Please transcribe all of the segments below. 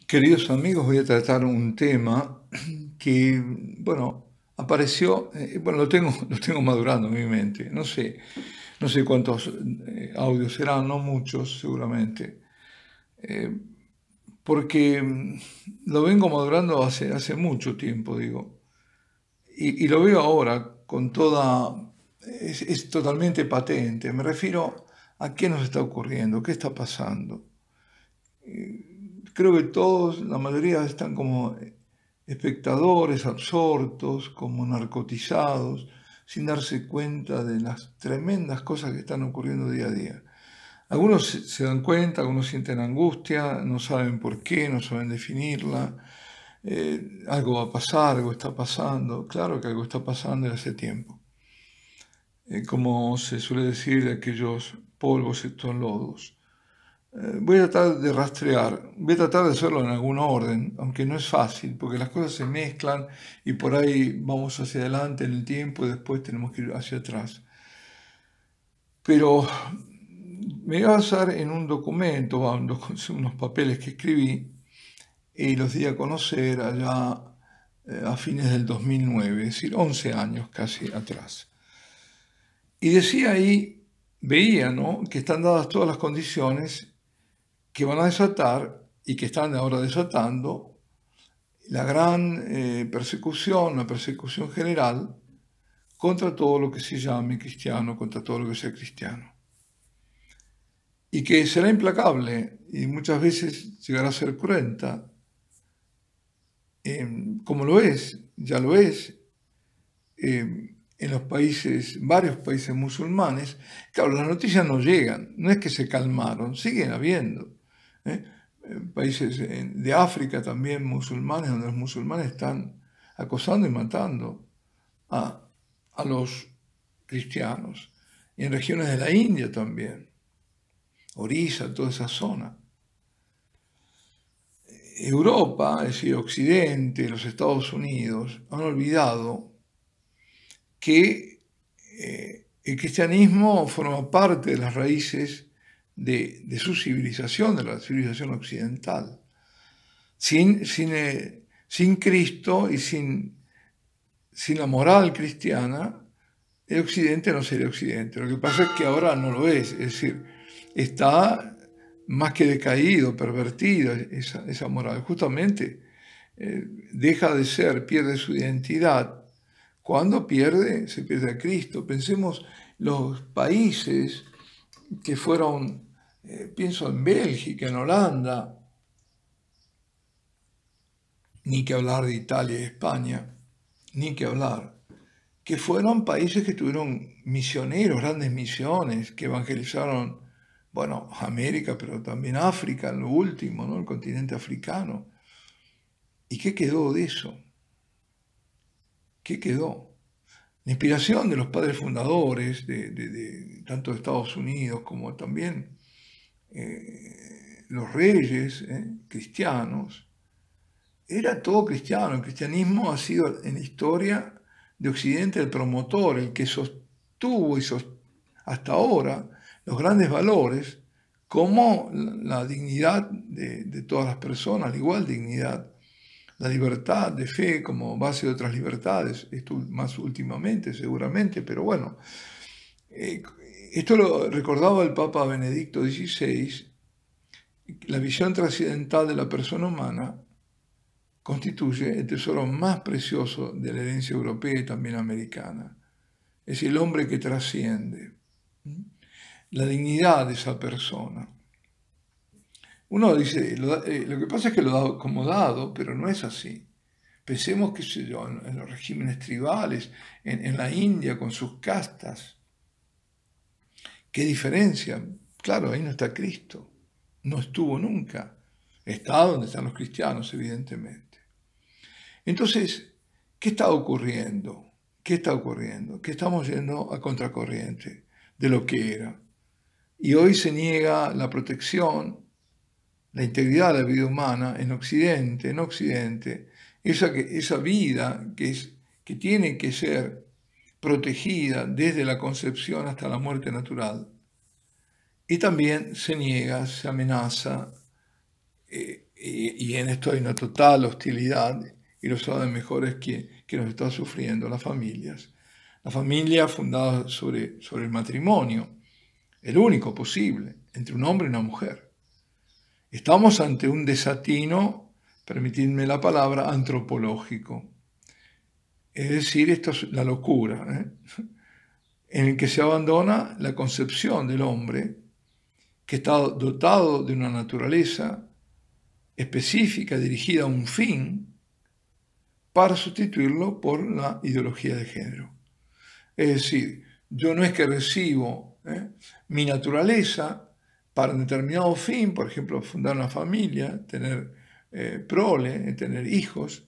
Queridos amigos, voy a tratar un tema que, bueno, apareció, lo tengo madurando en mi mente. No sé cuántos audios serán, no muchos seguramente, eh, porque lo vengo madurando hace mucho tiempo, digo, y lo veo ahora con es totalmente patente. Me refiero a qué nos está ocurriendo, qué está pasando. Creo que todos, la mayoría están como espectadores, absortos, como narcotizados, sin darse cuenta de las tremendas cosas que están ocurriendo día a día. Algunos se dan cuenta, algunos sienten angustia, no saben por qué, no saben definirla. Algo va a pasar, algo está pasando. Claro que algo está pasando y hace tiempo. Como se suele decir, de aquellos polvos estos lodos. Voy a tratar de rastrear, voy a tratar de hacerlo en algún orden, aunque no es fácil, porque las cosas se mezclan y por ahí vamos hacia adelante en el tiempo y después tenemos que ir hacia atrás. Pero me voy a basar en un documento, unos papeles que escribí y los di a conocer allá a fines del 2009, es decir, 11 años casi atrás. Y decía ahí, veía, ¿no?, que están dadas todas las condiciones que van a desatar y que están ahora desatando la gran persecución, la persecución general contra todo lo que se llame cristiano, contra todo lo que sea cristiano. Y que será implacable y muchas veces llegará a ser cruenta, como lo es, ya lo es, en los países, varios países musulmanes. Claro, las noticias no llegan, no es que se calmaron, siguen habiendo. ¿eh? Países de África también musulmanes, donde los musulmanes están acosando y matando a, a los cristianos. Y en regiones de la India también, Orissa, toda esa zona. Europa, es decir, Occidente, los Estados Unidos, han olvidado que el cristianismo forma parte de las raíces de su civilización, de la civilización occidental. Sin Cristo y sin la moral cristiana, el Occidente no sería Occidente. Lo que pasa es que ahora no lo es decir, está más que decaído, pervertida esa moral. Justamente deja de ser, pierde su identidad. Cuando se pierde a Cristo. Pensemos los países que fueron, pienso en Bélgica, en Holanda, ni que hablar de Italia y España, ni que hablar, que fueron países que tuvieron misioneros, grandes misiones, que evangelizaron, bueno, América, pero también África, lo último, ¿no?, el continente africano. ¿Y qué quedó de eso? ¿Qué quedó? La inspiración de los padres fundadores, tanto de Estados Unidos como también los reyes cristianos, era todo cristiano. El cristianismo ha sido en la historia de Occidente el promotor, el que sostuvo hasta ahora los grandes valores, como la dignidad de todas las personas, la igual dignidad, la libertad de fe como base de otras libertades, esto más últimamente seguramente, pero bueno, esto lo recordaba el Papa Benedicto XVI. La visión trascendental de la persona humana constituye el tesoro más precioso de la herencia europea y también americana. Es el hombre que trasciende, la dignidad de esa persona. Uno dice, lo que pasa es que lo da como dado, pero no es así. Pensemos, qué sé yo, en los regímenes tribales, en la India con sus castas. ¿Qué diferencia? Claro, ahí no está Cristo. No estuvo nunca. Está donde están los cristianos, evidentemente. Entonces, ¿qué está ocurriendo? ¿Qué está ocurriendo? Que estamos yendo a contracorriente de lo que era. Y hoy se niega la protección, la integridad de la vida humana en Occidente, esa vida que tiene que ser protegida desde la concepción hasta la muerte natural. Y también se niega, se amenaza, y en esto hay una total hostilidad, y lo saben mejor es que nos está sufriendo las familias. La familia fundada sobre el matrimonio, el único posible, entre un hombre y una mujer. Estamos ante un desatino, permitidme la palabra, antropológico. Es decir, esto es la locura, en el que se abandona la concepción del hombre, que está dotado de una naturaleza específica dirigida a un fin, para sustituirlo por la ideología de género. Es decir, yo no es que recibo mi naturaleza para un determinado fin, por ejemplo, fundar una familia, tener prole, tener hijos,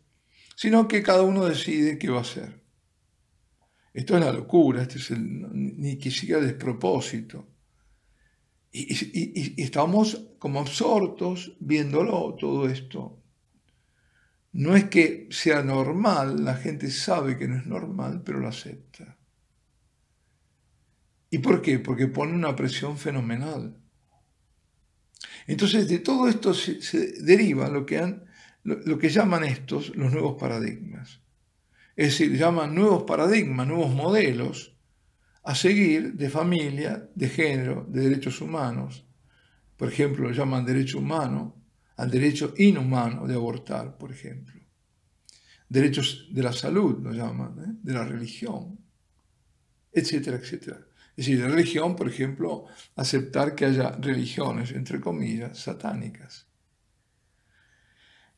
sino que cada uno decide qué va a hacer. Esto es la locura, este es ni que siquiera despropósito. Y estamos como absortos viéndolo todo esto. No es que sea normal, la gente sabe que no es normal, pero lo acepta. ¿Y por qué? Porque pone una presión fenomenal. Entonces de todo esto se deriva lo que llaman estos los nuevos paradigmas. Es decir, llaman nuevos paradigmas, nuevos modelos a seguir de familia, de género, de derechos humanos. Por ejemplo, lo llaman derecho humano al derecho inhumano de abortar, por ejemplo. Derechos de la salud, lo llaman, de la religión, etcétera, etcétera. Es decir, de religión, por ejemplo, aceptar que haya religiones, entre comillas, satánicas.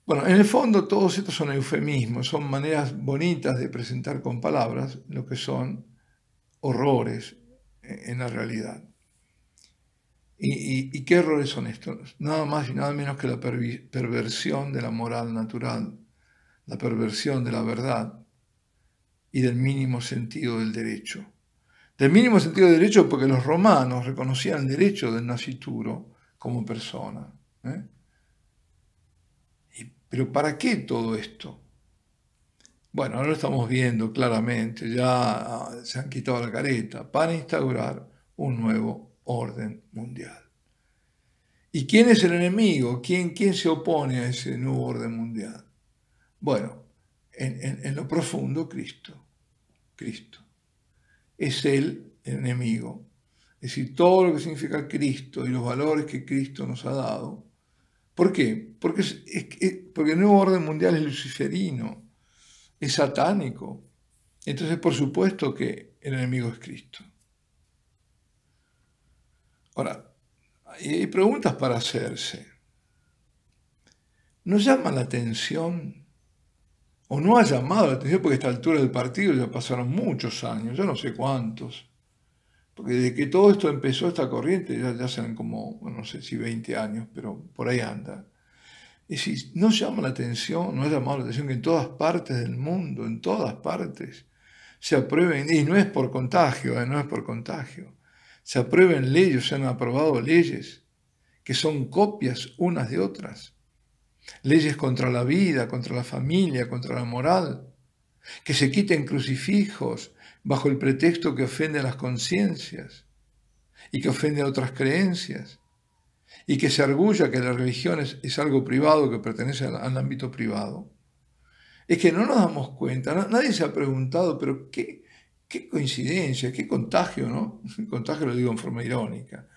Bueno, en el fondo todos estos son eufemismos, son maneras bonitas de presentar con palabras lo que son horrores en la realidad. ¿Y qué errores son estos? Nada más y nada menos que la perversión de la moral natural, la perversión de la verdad y del mínimo sentido del derecho. Del mínimo sentido del derecho porque los romanos reconocían el derecho del nascituro como persona. Pero ¿para qué todo esto? Bueno, ahora lo estamos viendo claramente, ya se han quitado la careta, para instaurar un nuevo orden mundial. ¿Y quién es el enemigo? ¿Quién se opone a ese nuevo orden mundial? Bueno, en lo profundo, Cristo. Cristo. Es Él el enemigo. Es decir, todo lo que significa Cristo y los valores que Cristo nos ha dado. ¿Por qué? Porque el nuevo orden mundial es luciferino, es satánico. Entonces, por supuesto que el enemigo es Cristo. Ahora, hay preguntas para hacerse. ¿Nos llama la atención? ¿O no ha llamado la atención? Porque a esta altura del partido ya pasaron muchos años, yo no sé cuántos. Porque desde que todo esto empezó, esta corriente, ya sean como, bueno, no sé si 20 años, pero por ahí anda. Es decir, ¿no llama la atención, no ha llamado la atención que en todas partes del mundo, en todas partes, se aprueben, y no es por contagio, no es por contagio, se aprueben leyes, se han aprobado leyes que son copias unas de otras, leyes contra la vida, contra la familia, contra la moral, que se quiten crucifijos bajo el pretexto que ofende a las conciencias y que ofende a otras creencias, y que se arguya que la religión es algo privado que pertenece al ámbito privado. Es que no nos damos cuenta, nadie se ha preguntado, pero qué coincidencia, qué contagio, ¿no? Contagio lo digo en forma irónica,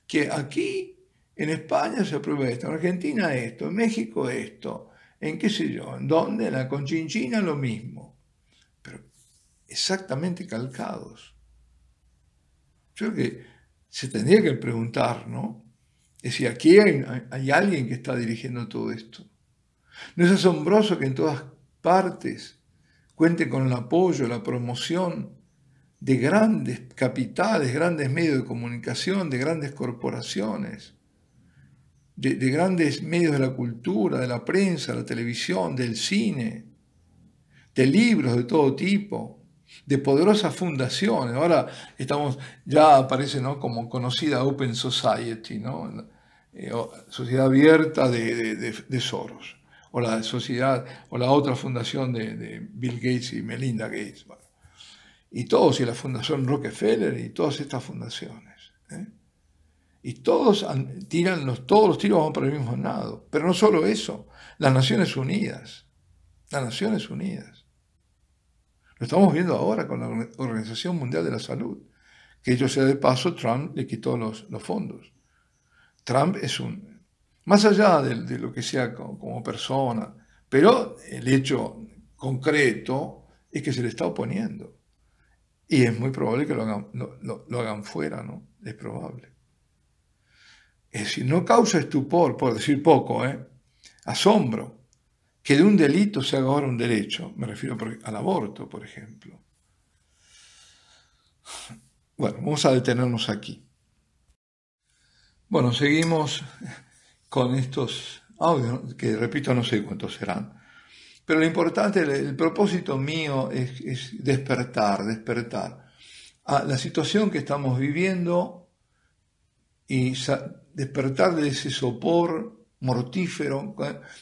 que aquí en España se aprueba esto, en Argentina esto, en México esto, en qué sé yo, en dónde, en la Conchinchina lo mismo, pero exactamente calcados. Yo creo que se tendría que preguntar, ¿no? Es decir, aquí hay alguien que está dirigiendo todo esto. ¿No es asombroso que en todas partes cuente con el apoyo, la promoción de grandes capitales, grandes medios de comunicación, de grandes corporaciones, de grandes medios de la cultura, de la prensa, la televisión, del cine, de libros de todo tipo, de poderosas fundaciones? Ahora ya aparece, ¿no?, como conocida Open Society, ¿no? Sociedad abierta de Soros, o la sociedad, o la otra fundación de Bill Gates y Melinda Gates, bueno, y todos, y la Fundación Rockefeller y todas estas fundaciones. Y todos todos los tiros van para el mismo lado. Pero no solo eso, las Naciones Unidas. Las Naciones Unidas. Lo estamos viendo ahora con la Organización Mundial de la Salud. Que dicho sea de paso, Trump le quitó los fondos. Trump es más allá de lo que sea como persona, pero el hecho concreto es que se le está oponiendo. Y es muy probable que lo hagan fuera, ¿no? Es probable. Es decir, no causa estupor, por decir poco, asombro, que de un delito se haga ahora un derecho. Me refiero al aborto, por ejemplo. Bueno, vamos a detenernos aquí. Bueno, seguimos con estos audios, que repito, no sé cuántos serán. Pero lo importante, el propósito mío es despertar a la situación que estamos viviendo y despertar de ese sopor mortífero.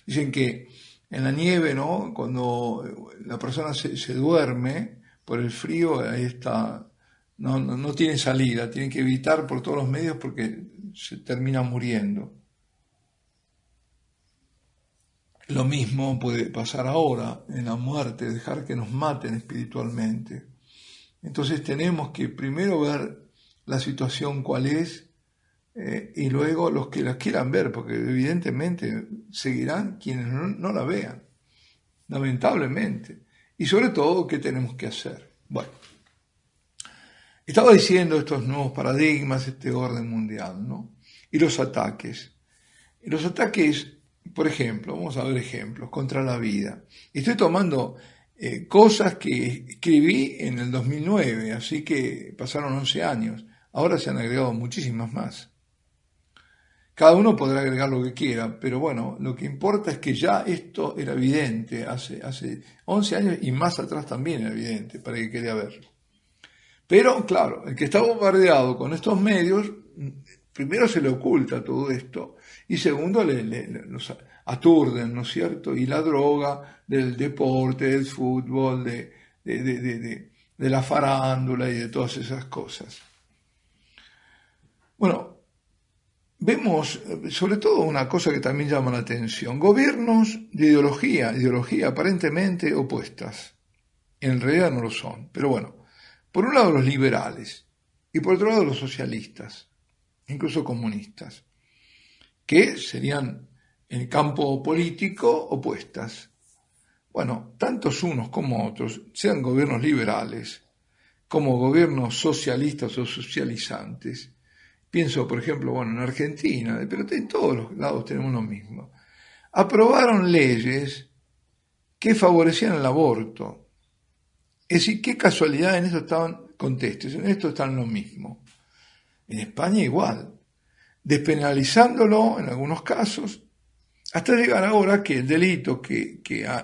Dicen que en la nieve, ¿no? Cuando la persona se duerme por el frío, ahí está, no tiene salida, tiene que evitar por todos los medios porque se termina muriendo. Lo mismo puede pasar ahora en la muerte, dejar que nos maten espiritualmente. Entonces tenemos que primero ver la situación cuál es, y luego los que la quieran ver, porque evidentemente seguirán quienes no la vean, lamentablemente. Y sobre todo, ¿qué tenemos que hacer? Bueno, estaba diciendo estos nuevos paradigmas, este orden mundial, ¿no? Y los ataques. Y los ataques, por ejemplo, vamos a ver ejemplos, contra la vida. Estoy tomando cosas que escribí en el 2009, así que pasaron 11 años. Ahora se han agregado muchísimas más. Cada uno podrá agregar lo que quiera, pero bueno, lo que importa es que ya esto era evidente hace 11 años y más atrás también era evidente para el que quería verlo. Pero claro, el que está bombardeado con estos medios, primero se le oculta todo esto y segundo los aturden, ¿no es cierto? Y la droga del deporte, del fútbol, de la farándula y de todas esas cosas. Bueno, vemos sobre todo una cosa que también llama la atención, gobiernos de ideología aparentemente opuestas, en realidad no lo son, pero bueno, por un lado los liberales y por otro lado los socialistas, incluso comunistas, que serían en el campo político opuestas. Bueno, tantos unos como otros, sean gobiernos liberales como gobiernos socialistas o socializantes. Pienso, por ejemplo, bueno, en Argentina, pero en todos los lados tenemos lo mismo. Aprobaron leyes que favorecían el aborto. Es decir, qué casualidad, en eso estaban, contestes, en esto están lo mismo. En España igual, despenalizándolo en algunos casos, hasta llegar ahora que el delito,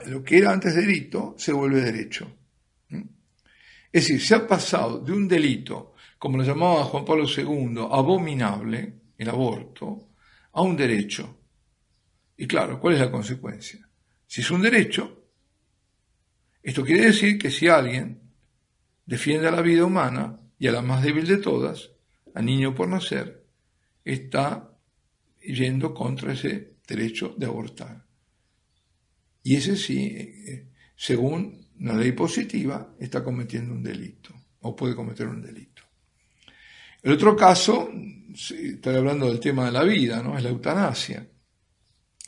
lo que era antes delito, se vuelve derecho. Es decir, se ha pasado de un delito, como lo llamaba Juan Pablo II, abominable, el aborto, a un derecho. Y claro, ¿cuál es la consecuencia? Si es un derecho, esto quiere decir que si alguien defiende a la vida humana y a la más débil de todas, al niño por nacer, está yendo contra ese derecho de abortar. Y ese sí, según una ley positiva, está cometiendo un delito, o puede cometer un delito. El otro caso, estoy hablando del tema de la vida, ¿no? Es la eutanasia.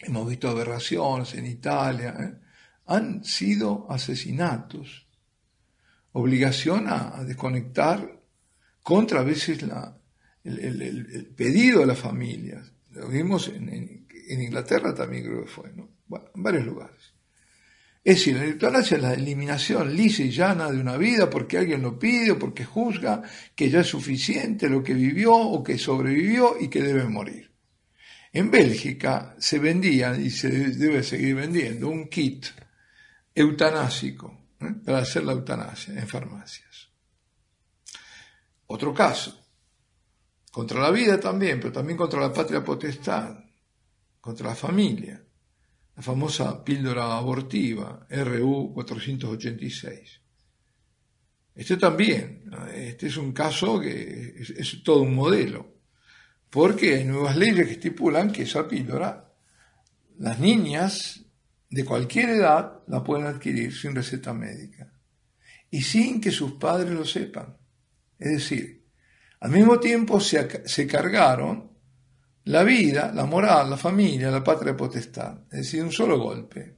Hemos visto aberraciones en Italia, han sido asesinatos, obligación a desconectar contra a veces el pedido de las familias. Lo vimos en Inglaterra también creo que fue, ¿no? Bueno, en varios lugares. Es decir, la eutanasia es la eliminación lisa y llana de una vida porque alguien lo pide o porque juzga que ya es suficiente lo que vivió o que sobrevivió y que debe morir. En Bélgica se vendía, y se debe seguir vendiendo, un kit eutanásico para hacer la eutanasia en farmacias. Otro caso, contra la vida también, pero también contra la patria potestad, contra la familia. La famosa píldora abortiva, RU 486. Este también, este es un caso que es todo un modelo. porque hay nuevas leyes que estipulan que esa píldora, las niñas de cualquier edad la pueden adquirir sin receta médica y sin que sus padres lo sepan. Es decir, al mismo tiempo se cargaron la vida, la moral, la familia, la patria potestad, es decir, un solo golpe.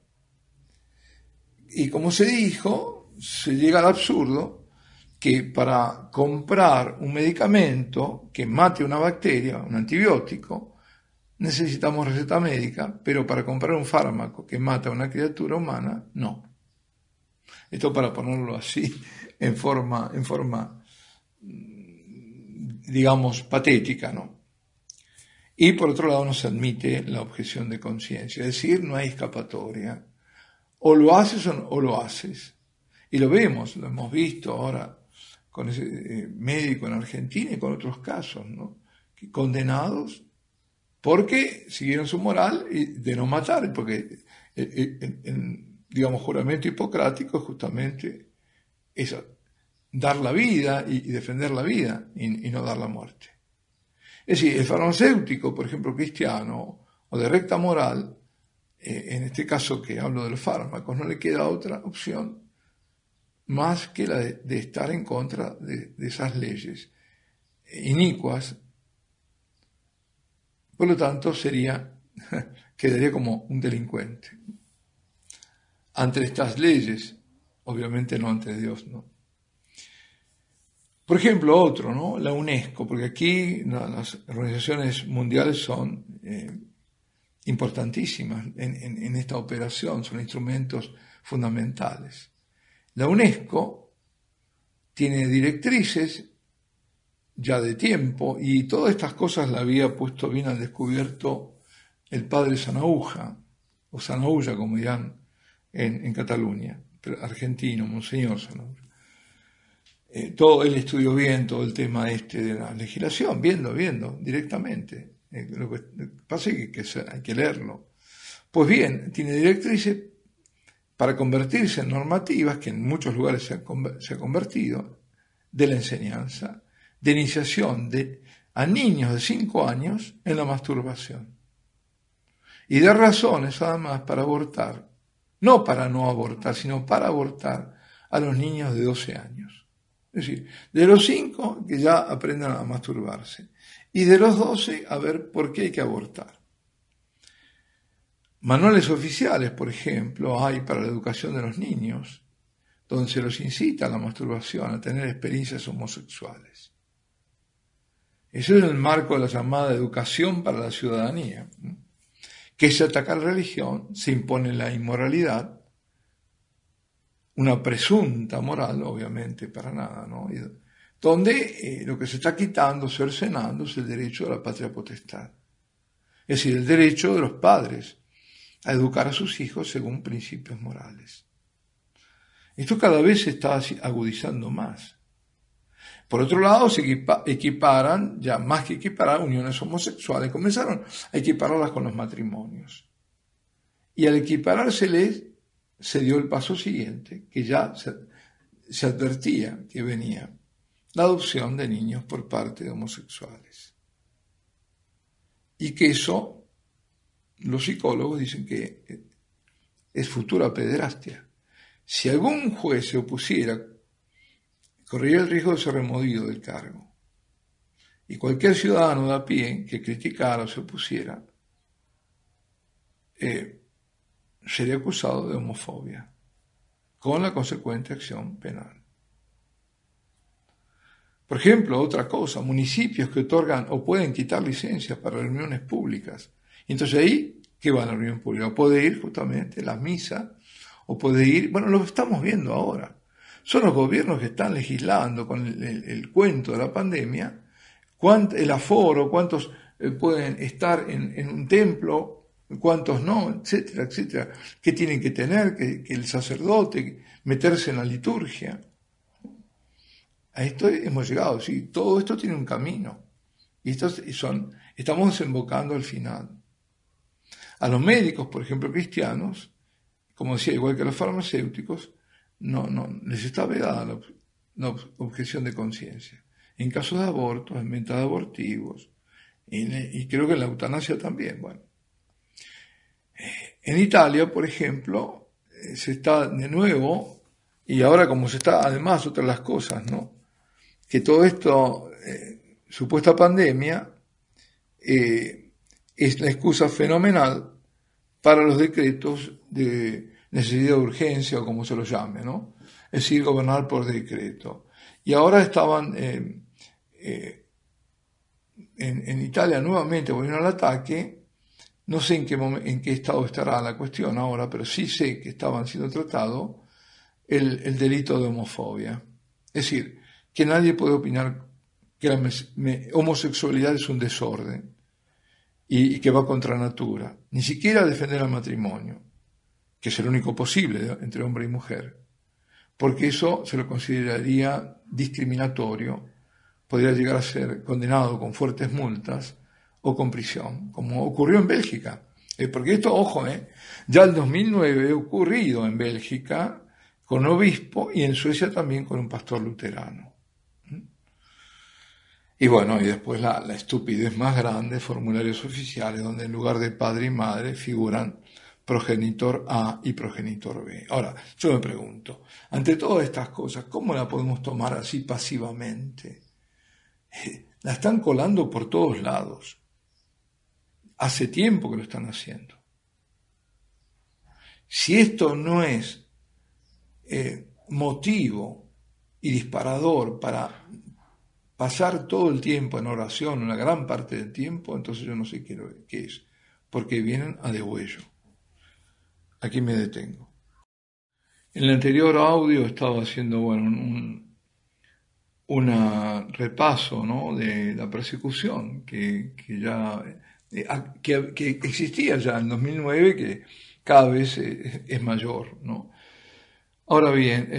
Y como se dijo, se llega al absurdo que para comprar un medicamento que mate una bacteria, un antibiótico, necesitamos receta médica, pero para comprar un fármaco que mata a una criatura humana, no. Esto para ponerlo así, en forma, digamos, patética, ¿no? Y por otro lado no se admite la objeción de conciencia, es decir, no hay escapatoria. O lo haces o lo haces. Y lo vemos, lo hemos visto ahora con ese médico en Argentina y con otros casos, ¿no? Condenados porque siguieron su moral de no matar, porque digamos, juramento hipocrático es justamente eso, dar la vida y defender la vida y no dar la muerte. Es decir, el farmacéutico, por ejemplo, cristiano o de recta moral, en este caso que hablo de los fármacos, no le queda otra opción más que la de estar en contra de esas leyes inicuas. Por lo tanto, quedaría como un delincuente. Ante estas leyes, obviamente no ante Dios, ¿no? Por ejemplo, otro, ¿no? La UNESCO, porque aquí las organizaciones mundiales son importantísimas en esta operación, son instrumentos fundamentales. La UNESCO tiene directrices ya de tiempo y todas estas cosas la había puesto bien al descubierto el padre Sanauja, o Sanaulla, como dirán en Cataluña, pero argentino, Monseñor Sanaulla. Él estudió bien todo el tema de la legislación, viendo directamente. Lo que pasa es que hay que leerlo. Pues bien, tiene directrices para convertirse en normativas, que en muchos lugares se ha convertido, de la enseñanza, de iniciación a niños de 5 años en la masturbación. Y de razones, además, para abortar, no para no abortar, sino para abortar a los niños de 12 años. Es decir, de los 5 que ya aprendan a masturbarse, y de los 12 a ver por qué hay que abortar. Manuales oficiales, por ejemplo, hay para la educación de los niños, donde se los incita a la masturbación, a tener experiencias homosexuales. Eso es el marco de la llamada educación para la ciudadanía, que se ataca la religión, se impone la inmoralidad, una presunta moral, obviamente, para nada, ¿no? Donde lo que se está quitando, cercenando, es el derecho de la patria potestad. Es decir, el derecho de los padres a educar a sus hijos según principios morales. Esto cada vez se está agudizando más. Por otro lado, se equiparan, ya más que equiparar, uniones homosexuales, comenzaron a equipararlas con los matrimonios. Y al equiparárseles, se dio el paso siguiente, que ya se advertía que venía, la adopción de niños por parte de homosexuales. Y que eso, los psicólogos dicen que es futura pederastia. Si algún juez se opusiera, correría el riesgo de ser removido del cargo. Y cualquier ciudadano de a pie que criticara o se opusiera, sería acusado de homofobia, con la consecuente acción penal. Por ejemplo, otra cosa, municipios que otorgan o pueden quitar licencias para reuniones públicas. Y entonces ahí, ¿qué va a la reunión pública? Puede ir justamente la misa, o puede ir, bueno, lo estamos viendo ahora. Son los gobiernos que están legislando con el cuento de la pandemia, el aforo, cuántos pueden estar en un templo, cuántos no, etcétera, etcétera. ¿Qué tienen que tener? Que el sacerdote, meterse en la liturgia. A esto hemos llegado, sí, todo esto tiene un camino. Y estamos desembocando al final. A los médicos, por ejemplo, cristianos, como decía, igual que a los farmacéuticos, no les está vedada la objeción de conciencia. En casos de abortos, en ventas de abortivos, y creo que en la eutanasia también. Bueno, en Italia, por ejemplo, se está de nuevo, y ahora como se está, además, otras las cosas, ¿no? Que todo esto, supuesta pandemia, es la excusa fenomenal para los decretos de necesidad de urgencia o como se lo llame, ¿no? Es decir, gobernar por decreto. Y ahora estaban en Italia nuevamente volvieron al ataque. No sé en qué estado estará la cuestión ahora, pero sí sé que estaban siendo tratados el delito de homofobia. Es decir, que nadie puede opinar que la homosexualidad es un desorden y que va contra natura. Ni siquiera defender al matrimonio, que es el único posible entre hombre y mujer, porque eso se lo consideraría discriminatorio, podría llegar a ser condenado con fuertes multas o con prisión, como ocurrió en Bélgica. Porque esto, ojo, ya el 2009 ha ocurrido en Bélgica con un obispo y en Suecia también con un pastor luterano. Y bueno, y después la estupidez más grande, formularios oficiales, donde en lugar de padre y madre figuran progenitor A y progenitor B. Ahora, yo me pregunto, ante todas estas cosas, ¿cómo la podemos tomar así pasivamente? La están colando por todos lados. Hace tiempo que lo están haciendo. Si esto no es motivo y disparador para pasar todo el tiempo en oración, una gran parte del tiempo, entonces yo no sé qué es, porque vienen a degüello. Aquí me detengo. En el anterior audio estaba haciendo, bueno, un repaso, ¿no?, de la persecución que existía ya en 2009, que cada vez es mayor, ¿no? Ahora bien,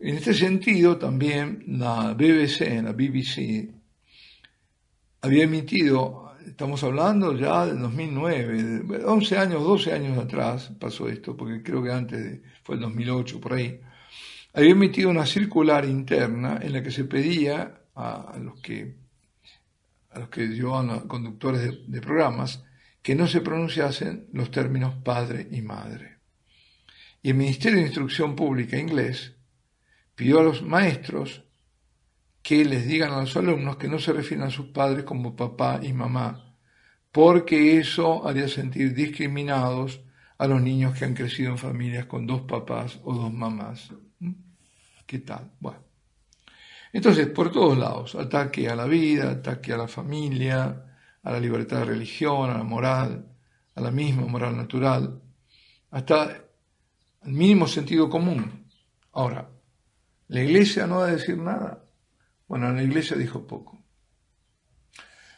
en este sentido también la BBC, había emitido, estamos hablando ya del 2009, 11 años, 12 años atrás pasó esto, porque creo que antes fue el 2008, por ahí, había emitido una circular interna en la que se pedía a los que llevaban los conductores de programas que no se pronunciasen los términos padre y madre. Y el Ministerio de Instrucción Pública inglés pidió a los maestros que les digan a los alumnos que no se refieran a sus padres como papá y mamá, porque eso haría sentir discriminados a los niños que han crecido en familias con dos papás o dos mamás. ¿Qué tal? Bueno. Entonces, por todos lados, ataque a la vida, ataque a la familia, a la libertad de religión, a la moral, a la misma moral natural, hasta el mínimo sentido común. Ahora, ¿la Iglesia no va a decir nada? Bueno, la Iglesia dijo poco.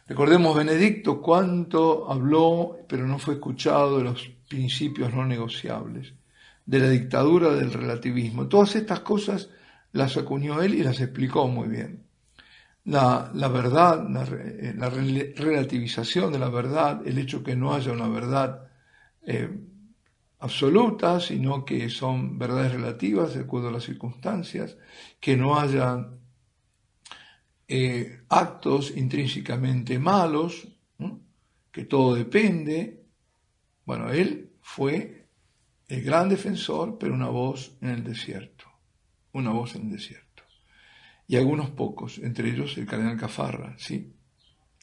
Recordemos Benedicto cuánto habló, pero no fue escuchado, de los principios no negociables, de la dictadura del relativismo. Todas estas cosas las acuñó él y las explicó muy bien. La verdad, la relativización de la verdad, el hecho que no haya una verdad absoluta, sino que son verdades relativas de acuerdo a las circunstancias, que no haya actos intrínsecamente malos, ¿no?, que todo depende. Bueno, él fue el gran defensor, pero una voz en el desierto, una voz en el desierto. Y algunos pocos, entre ellos el cardenal Caffarra, sí,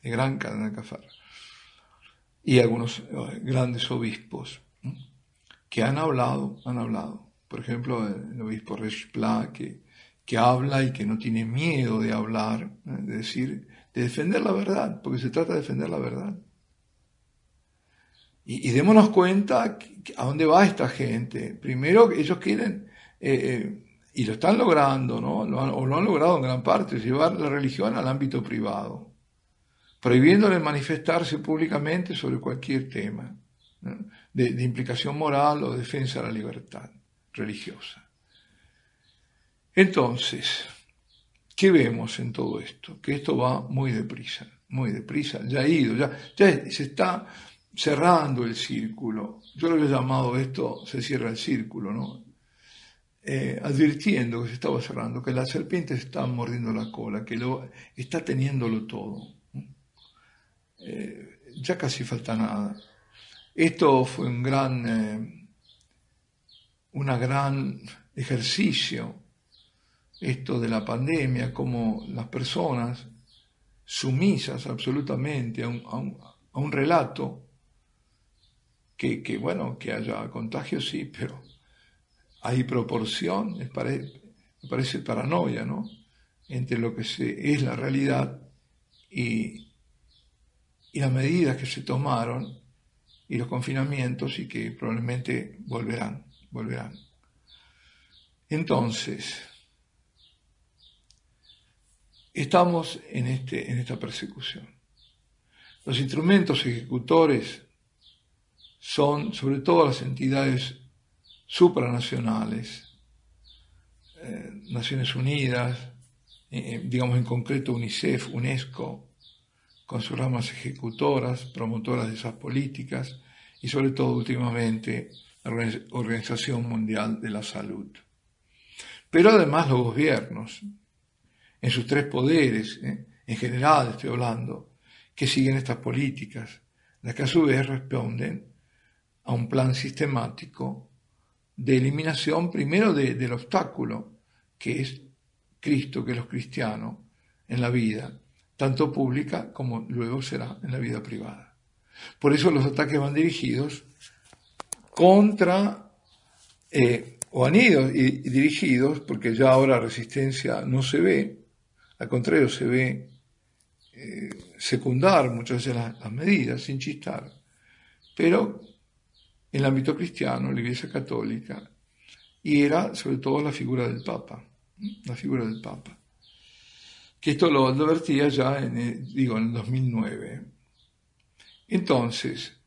el gran cardenal Caffarra, y algunos grandes obispos, ¿no?, que han hablado. Por ejemplo, el obispo Rechpla, que habla y que no tiene miedo de hablar, de decir, de defender la verdad, porque se trata de defender la verdad. Y démonos cuenta a dónde va esta gente. Primero, ellos quieren, y lo están logrando, ¿no?, o lo han logrado en gran parte, llevar la religión al ámbito privado, prohibiéndole manifestarse públicamente sobre cualquier tema, ¿no?, de implicación moral o defensa de la libertad religiosa. Entonces, ¿qué vemos en todo esto? Que esto va muy deprisa, ya ha ido, ya se está cerrando el círculo. Yo lo he llamado esto, se cierra el círculo, ¿no? Advirtiendo que se estaba cerrando, que la serpiente está mordiendo la cola, que está teniéndolo todo, ¿no? ya casi falta nada. Esto fue un gran ejercicio, esto de la pandemia, como las personas sumisas absolutamente a un relato, que haya contagio sí, pero hay proporción, me parece paranoia, ¿no?, entre lo que es la realidad y las medidas que se tomaron y los confinamientos, y que probablemente volverán. Entonces, estamos en esta persecución. Los instrumentos ejecutores son sobre todo las entidades supranacionales, Naciones Unidas, digamos en concreto UNICEF, UNESCO, con sus ramas ejecutoras, promotoras de esas políticas, y sobre todo últimamente la Organización Mundial de la Salud. Pero además los gobiernos, en sus tres poderes, en general estoy hablando, que siguen estas políticas, las que a su vez responden a un plan sistemático de eliminación primero del obstáculo que es Cristo, que es los cristianos, en la vida, tanto pública como luego será en la vida privada. Por eso los ataques van dirigidos contra, o han ido dirigidos, porque ya ahora resistencia no se ve, al contrario se ve secundar muchas veces las medidas, sin chistar, pero en el ámbito cristiano, la Iglesia Católica, y era sobre todo la figura del Papa, que esto lo advertía ya en el 2009. Entonces,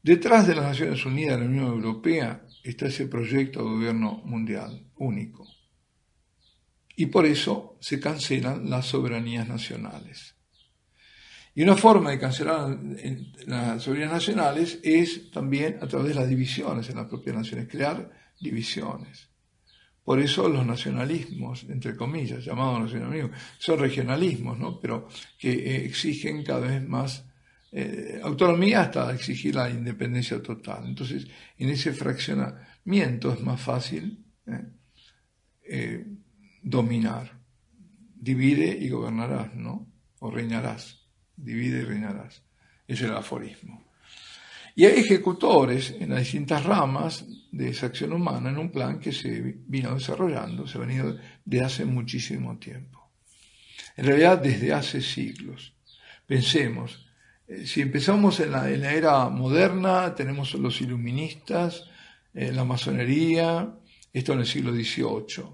detrás de las Naciones Unidas, de la Unión Europea, está ese proyecto de gobierno mundial único. Y por eso se cancelan las soberanías nacionales. Y una forma de cancelar las soberanías nacionales es también a través de las divisiones en las propias naciones, crear divisiones. Por eso los nacionalismos, entre comillas, llamados nacionalismos, son regionalismos, ¿no?, pero que exigen cada vez más autonomía hasta exigir la independencia total. Entonces, en ese fraccionamiento es más fácil dominar. Divide y gobernarás, ¿no? O reinarás. Divide y reinarás. Ese es el aforismo. Y hay ejecutores en las distintas ramas de esa acción humana en un plan que se vino desarrollando, se ha venido desde hace muchísimo tiempo. En realidad, desde hace siglos. Pensemos, si empezamos en la era moderna, tenemos los iluministas, la masonería, esto en el siglo XVIII,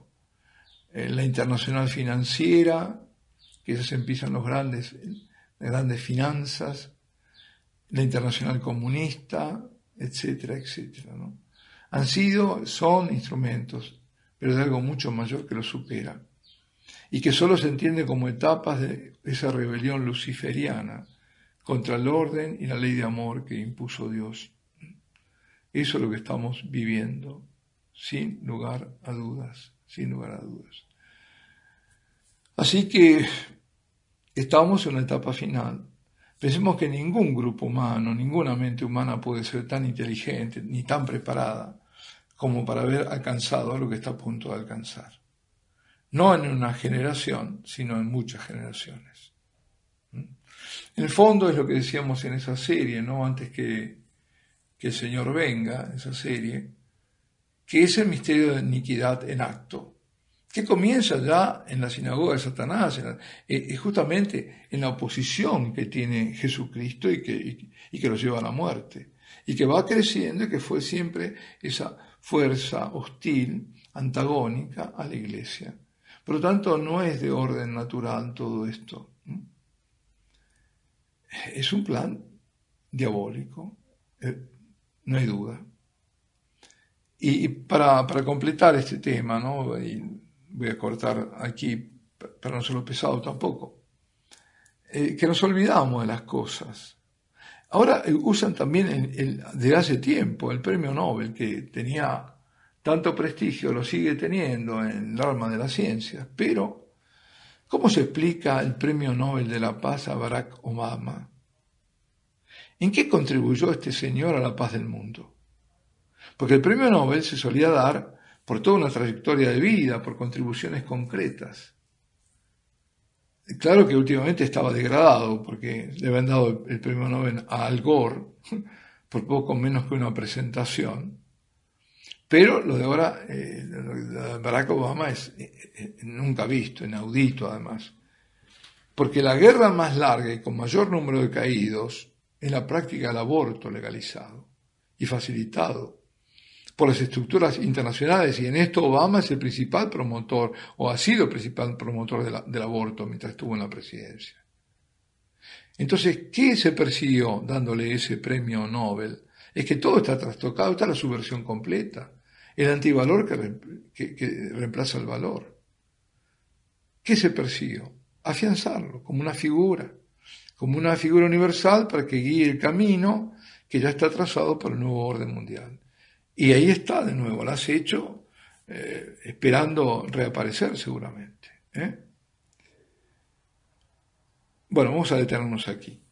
la internacional financiera, que esas empiezan las grandes finanzas, la internacional comunista, etcétera, etcétera, ¿no? Son instrumentos, pero de algo mucho mayor que lo supera, y que solo se entiende como etapas de esa rebelión luciferiana contra el orden y la ley de amor que impuso Dios. Eso es lo que estamos viviendo, sin lugar a dudas. Así que estamos en una etapa final. Pensemos que ningún grupo humano, ninguna mente humana puede ser tan inteligente ni tan preparada como para haber alcanzado lo que está a punto de alcanzar. No en una generación, sino en muchas generaciones. En el fondo es lo que decíamos en esa serie, ¿no?, antes que el Señor venga, esa serie, que es el misterio de iniquidad en acto, que comienza ya en la sinagoga de Satanás, justamente en la oposición que tiene Jesucristo y que lo lleva a la muerte, y que va creciendo y que fue siempre esa fuerza hostil, antagónica a la Iglesia. Por lo tanto, no es de orden natural todo esto. Es un plan diabólico, no hay duda. Y para completar este tema, ¿no?, y voy a cortar aquí para no serlo pesado tampoco, que nos olvidamos de las cosas. Ahora usan también desde hace tiempo el premio Nobel, que tenía tanto prestigio, lo sigue teniendo en el alma de la ciencia, pero ¿cómo se explica el premio Nobel de la Paz a Barack Obama? ¿En qué contribuyó este señor a la paz del mundo? Porque el premio Nobel se solía dar por toda una trayectoria de vida, por contribuciones concretas. Claro que últimamente estaba degradado, porque le habían dado el premio Nobel a Al Gore, por poco menos que una presentación. Pero lo de ahora, lo de Barack Obama es nunca visto, inaudito además. Porque la guerra más larga y con mayor número de caídos es la práctica del aborto legalizado y facilitado por las estructuras internacionales, y en esto Obama es el principal promotor, o ha sido el principal promotor del aborto mientras estuvo en la presidencia. Entonces, ¿qué se persiguió dándole ese premio Nobel? Es que todo está trastocado, está la subversión completa, el antivalor que reemplaza el valor. ¿Qué se persiguió? Afianzarlo como una figura universal para que guíe el camino que ya está trazado por el nuevo orden mundial. Y ahí está de nuevo, lo has hecho esperando reaparecer seguramente. Bueno, vamos a detenernos aquí.